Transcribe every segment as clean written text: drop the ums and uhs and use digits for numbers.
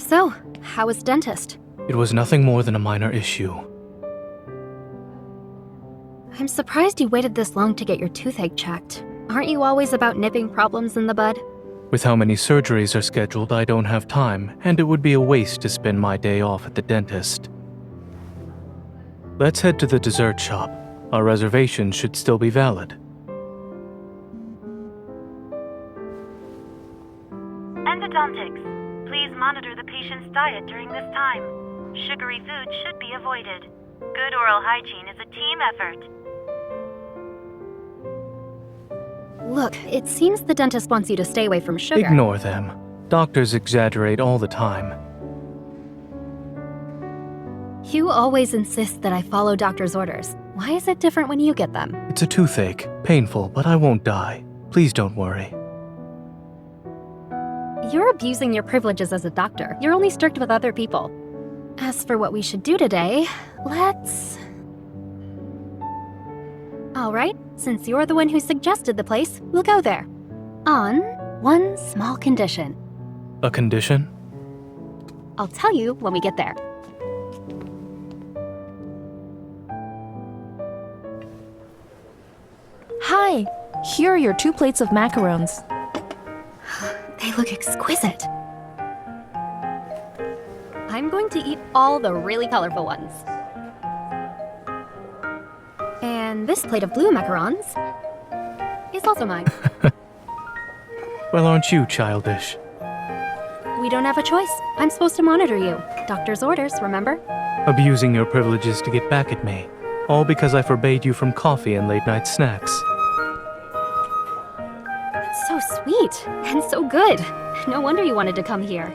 So, how was dentist? It was nothing more than a minor issue. I'm surprised you waited this long to get your toothache checked. Aren't you always about nipping problems in the bud? With how many surgeries are scheduled, I don't have time, and it would be a waste to spend my day off at the dentist. Let's head to the dessert shop. Our reservation should still be valid. Endodontics. Please monitor the patient's diet during this time. Sugary food should be avoided. Good oral hygiene is a team effort. Look, it seems the dentist wants you to stay away from sugar. Ignore them. Doctors exaggerate all the time. You always insist that I follow doctor's orders. Why is it different when you get them? It's a toothache. Painful, but I won't die. Please don't worry. You're abusing your privileges as a doctor. You're only strict with other people. As for what we should do today, let's... Alright, since you're the one who suggested the place, we'll go there. On one small condition. A condition? I'll tell you when we get there. Hi, here are your 2 plates of macarons. They look exquisite. I'm going to eat all the really colorful ones. And this plate of blue macarons is also mine. Well, aren't you childish? We don't have a choice. I'm supposed to monitor you. Doctor's orders, remember? Abusing your privileges to get back at me. All because I forbade you from coffee and late-night snacks. It's so sweet and so good. No wonder you wanted to come here.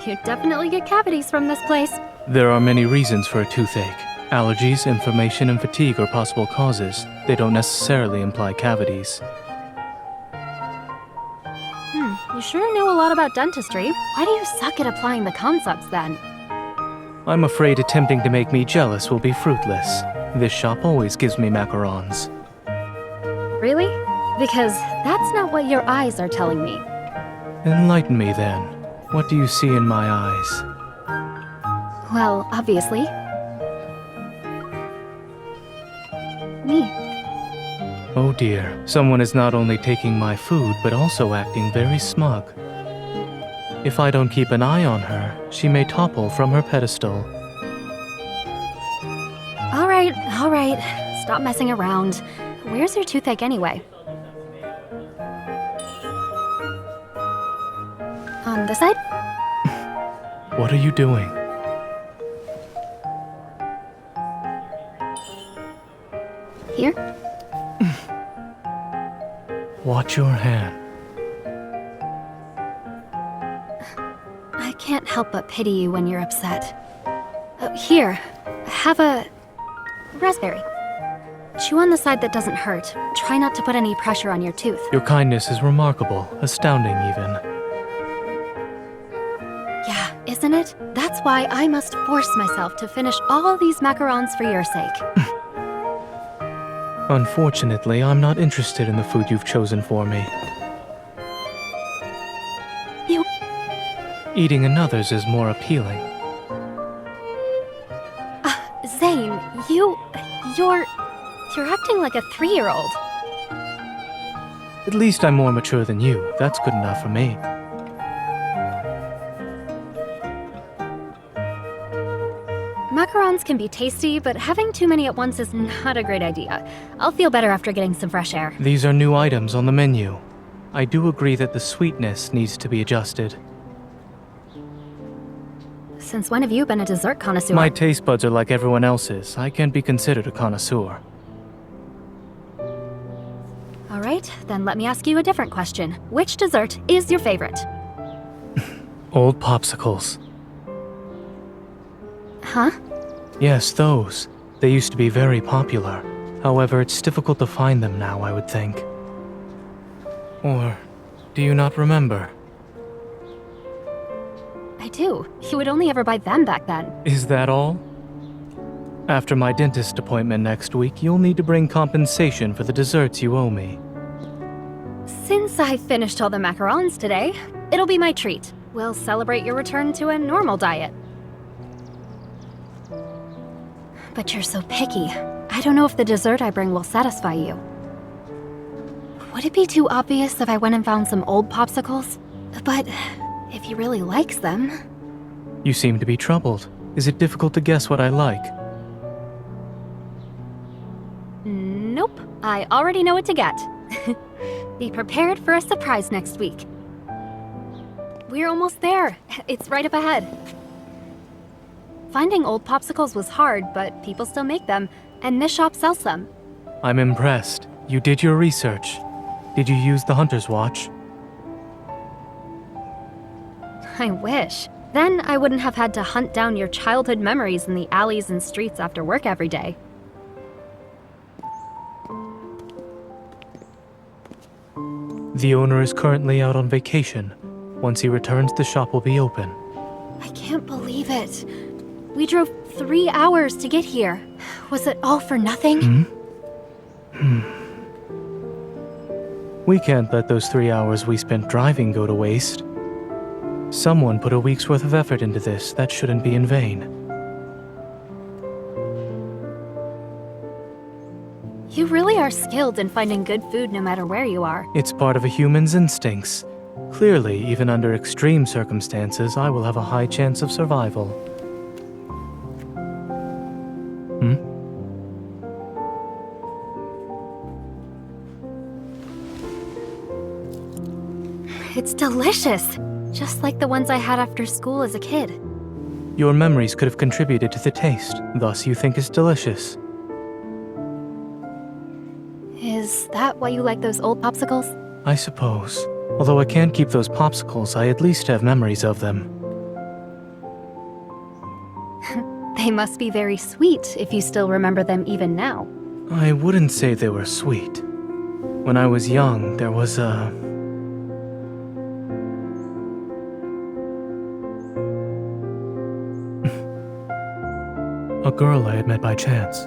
You'd definitely get cavities from this place. There are many reasons for a toothache. Allergies, inflammation, and fatigue are possible causes. They don't necessarily imply cavities. You sure know a lot about dentistry. Why do you suck at applying the concepts then? I'm afraid attempting to make me jealous will be fruitless. This shop always gives me macarons. Really? Because that's not what your eyes are telling me. Enlighten me then. What do you see in my eyes? Well, obviously. Me. Oh dear, someone is not only taking my food, but also acting very smug. If I don't keep an eye on her, she may topple from her pedestal. All right. Stop messing around. Where's your toothache anyway? On this side? What are you doing? Here? Watch your hand. I can't help but pity you when you're upset. Here, have a raspberry. Chew on the side that doesn't hurt. Try not to put any pressure on your tooth. Your kindness is remarkable, astounding even. Yeah, isn't it? That's why I must force myself to finish all these macarons for your sake. Unfortunately, I'm not interested in the food you've chosen for me. You... Eating another's is more appealing. Zane, you're acting like a 3-year-old. At least I'm more mature than you. That's good enough for me. Macarons can be tasty, but having too many at once is not a great idea. I'll feel better after getting some fresh air. These are new items on the menu. I do agree that the sweetness needs to be adjusted. Since when have you been a dessert connoisseur? My taste buds are like everyone else's. I can't be considered a connoisseur. All right, then let me ask you a different question. Which dessert is your favorite? Old popsicles. Huh? Yes, those. They used to be very popular. However, it's difficult to find them now, I would think. Or do you not remember? I do. You would only ever buy them back then. Is that all? After my dentist appointment next week, you'll need to bring compensation for the desserts you owe me. Since I finished all the macarons today, it'll be my treat. we'll celebrate your return to a normal diet. But you're so picky. I don't know if the dessert I bring will satisfy you. Would it be too obvious if I went and found some old popsicles? But if he really likes them... You seem to be troubled. Is it difficult to guess what I like? Nope. I already know what to get. Be prepared for a surprise next week. We're almost there. It's right up ahead. Finding old popsicles was hard, but people still make them, and this shop sells them. I'm impressed. You did your research. Did you use the Hunter's Watch? I wish. Then I wouldn't have had to hunt down your childhood memories in the alleys and streets after work every day. The owner is currently out on vacation. Once he returns, the shop will be open. I can't believe it. We drove 3 hours to get here. Was it all for nothing? We can't let those 3 hours we spent driving go to waste. Someone put a week's worth of effort into this. That shouldn't be in vain. You really are skilled in finding good food no matter where you are. It's part of a human's instincts. Clearly, even under extreme circumstances, I will have a high chance of survival. It's delicious. Just like the ones I had after school as a kid. Your memories could have contributed to the taste, thus you think it's delicious. Is that why you like those old popsicles? I suppose. Although I can't keep those popsicles, I at least have memories of them. They must be very sweet if you still remember them even now. I wouldn't say they were sweet. When I was young, there was a girl I had met by chance.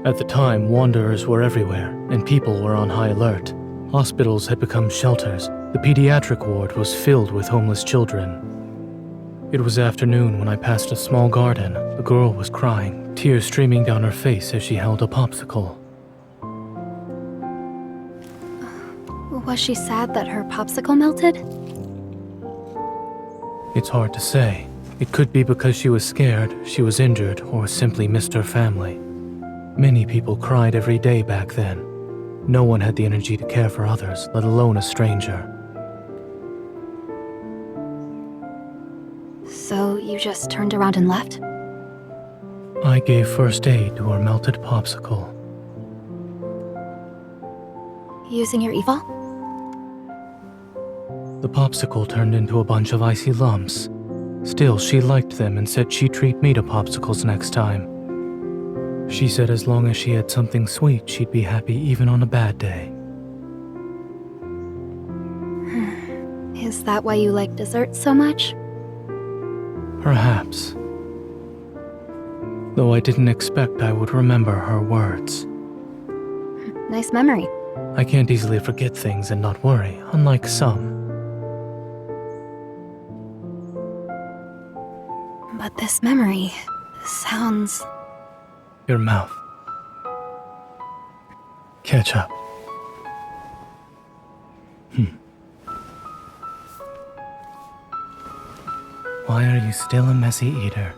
At the time, wanderers were everywhere, and people were on high alert. Hospitals had become shelters. The pediatric ward was filled with homeless children. It was afternoon when I passed a small garden. The girl was crying, tears streaming down her face as she held a popsicle. Was she sad that her popsicle melted? It's hard to say. It could be because she was scared, she was injured, or simply missed her family. Many people cried every day back then. No one had the energy to care for others, let alone a stranger. So you just turned around and left? I gave first aid to her melted popsicle. Using your evil? The popsicle turned into a bunch of icy lumps. Still, she liked them and said she'd treat me to popsicles next time. She said as long as she had something sweet, she'd be happy even on a bad day. Is that why you like dessert so much? Perhaps. Though I didn't expect I would remember her words. Nice memory. I can't easily forget things and not worry, unlike some. But this memory sounds... Your mouth. Ketchup. Why are you still a messy eater?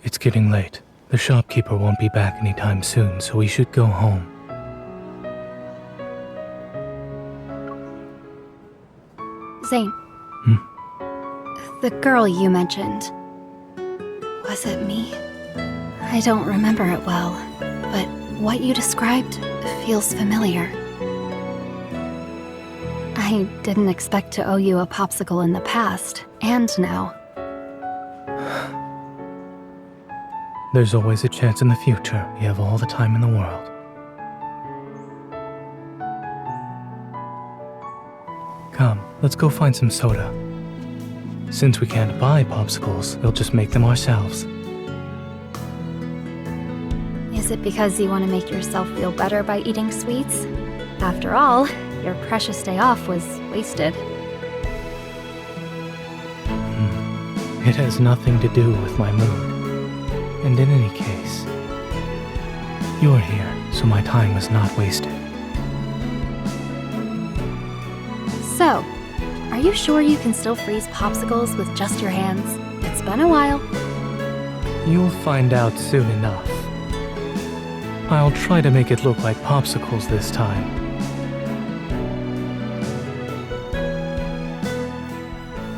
It's getting late. The shopkeeper won't be back anytime soon, so we should go home. Zane. The girl you mentioned. Was it me? I don't remember it well, but what you described feels familiar. I didn't expect to owe you a popsicle in the past, and now. There's always a chance in the future. We have all the time in the world. Come, let's go find some soda. Since we can't buy popsicles, we'll just make them ourselves. Is it because you want to make yourself feel better by eating sweets? After all, your precious day off was wasted. It has nothing to do with my mood. And in any case, you're here, so my time is not wasted. So, are you sure you can still freeze popsicles with just your hands? It's been a while. You'll find out soon enough. I'll try to make it look like popsicles this time.